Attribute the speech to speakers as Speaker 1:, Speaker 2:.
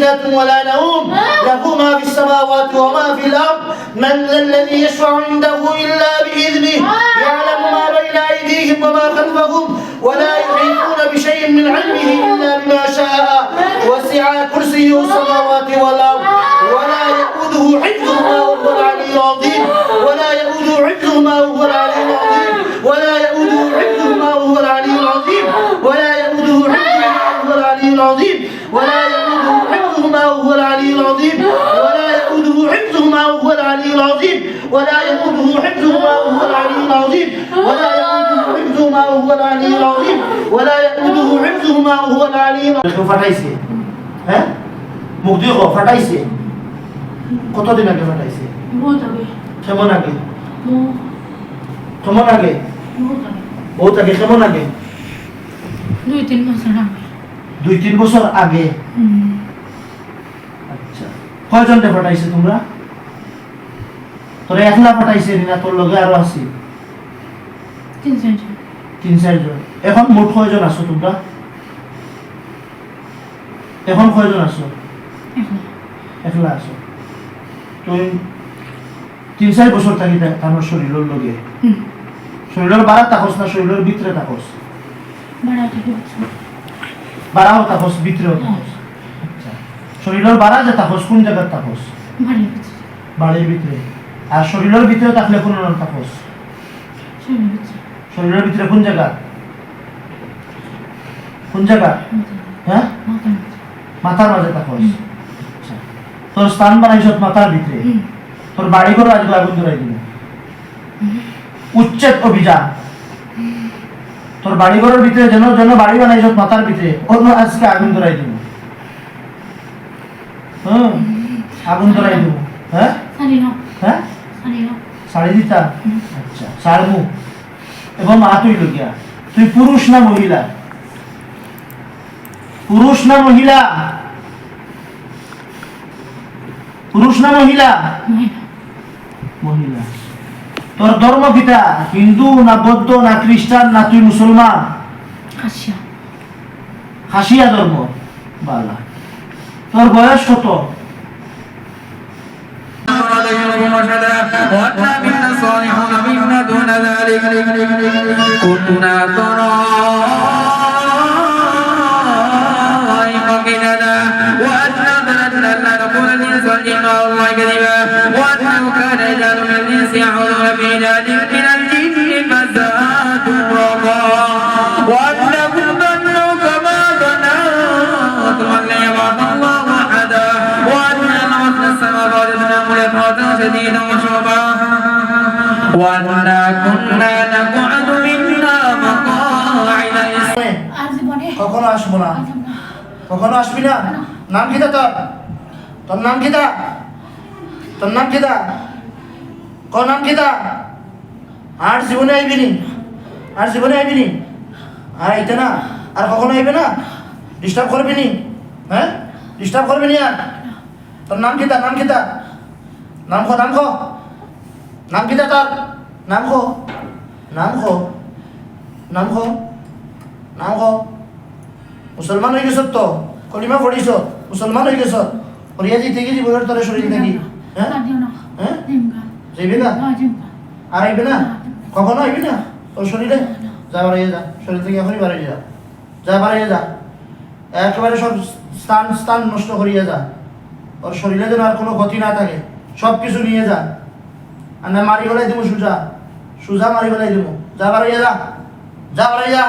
Speaker 1: سنة ولا نوم له ما في السماوات وما في الأرض من ذا الذي يشفع عنده إلا بإذنه يعلم ما بين أيديهم وما خلفهم ولا يحيطون بشيء من علمه إلا بما شاء وسع كرسيه السماوات والأرض ولا يؤوده حفظهما وهو العلي العظيم ولا يؤوده حفظهما وهو العلي العظيم ولا يؤوده حفظهما وهو العلي العظيم ولا يؤوده حفظهما وهو العلي العظيم ولا يؤوده حفظهما وهو العلي العظيم ولا يؤوده حفظهما وهو العلي العظيم ولا يؤوده حفظهما وهو العلي العظيم ولا يؤوده حفظهما وهو العلي العظيم ولا يؤوده حفظهما وهو العلي العظيم ফাটাইছে হ্যাঁ মুখ দিয়ে ফাটাইছে কতদিন আগে ফাটাইছে
Speaker 2: বহুত আগে
Speaker 1: কেমন আগে
Speaker 2: বহুত
Speaker 1: আগে বহুত আগে কেমন আগে
Speaker 2: 2-3 বছর আগে
Speaker 1: 2-3 বছর আগে আচ্ছা কয়জনকে ফাটাইছে তোমরা তোরা একলা ফাটাইছে না তোর লগে আরো আছে 3-4 জন এখন মোট কয়জন আছো তোমরা এখন কয়জন আছো একলা আছো তুই 3-4 বছর থাকি আমার শরীরের লগে শরীরের বাড়া তাকস না শরীরের ভিতরে তাকস বাড়াও তাকস ভিতরেও তাকস আচ্ছা শরীরের বাড়া যে তাকস কোন জায়গায় তাকস বাড়ির ভিতরে আর শরীরের ভিতরে থাকলে কোন নাম তাকস শরীরের ভিতরে কোন জায়গা হ্যাঁ মাথার মাঝে তাকস আচ্ছা তোর স্থান বানাইছ মাথার ভিতরে তোর বাড়ি ঘর আজকে আগুন ধরাই দিল উচ্ছেদ অভিযান তোর বাড়ি ঘরের ভিতরে যেন যেন বাড়ি বানাইছ মাথার ভিতরে অন্য আজকে আগুন ধরাই দিব আগুন ধরাই দিব হ্যাঁ শাড়ি দিতা আচ্ছা শাড়মু এবং মা তুই লগিয়া তুই পুরুষ না মহিলা পুরুষ না মহিলা পুরুষ না মহিলা মহিলা তোর ধর্ম কিটা হিন্দু না বৌদ্ধ না খ্রিস্টান না তুই মুসলমান হাসিয়া ধর্ম বালা তোর বয়স কত
Speaker 3: وأنا كنا نقعد منها مقاعد
Speaker 1: কখনো আসবো না কখনো আসবি না নাম কি তোর তোর নাম কি তোর নাম কি ক নাম কি আর জীবনে আইবিনি আর জীবনে আইবিনি আর আইতে না আর কখনো আইবে না ডিস্টার্ব করবি নি হ্যাঁ ডিস্টার্ব করবি নি আর তোর নাম কি নাম কি নাম খো নাম খো নাম কি তোর নাম খো নাম খো নাম খো নাম খো মুসলমান হয়ে গেছ তো কলিমা পড়িস মুসলমান হয়ে গেছ পড়িয়া যেতে গেছি বইয়ের তোর শরীর নাকি হ্যাঁ হ্যাঁ যাইবি না আর আইবে না কখনো আইবি না তোর শরীরে যা বাড়িয়ে যা শরীর থেকে এখনই বাড়িয়ে যা যা বাড়িয়ে যা একেবারে সব স্থান নষ্ট করিয়ে যা ওর শরীরে যেন আর কোনো ক্ষতি না থাকে সব কিছু নিয়ে যা আর না মারি গলাই দিব সোজা মারি গলাই দিব যা বাড়িয়ে যা যা বাড়িয়ে যা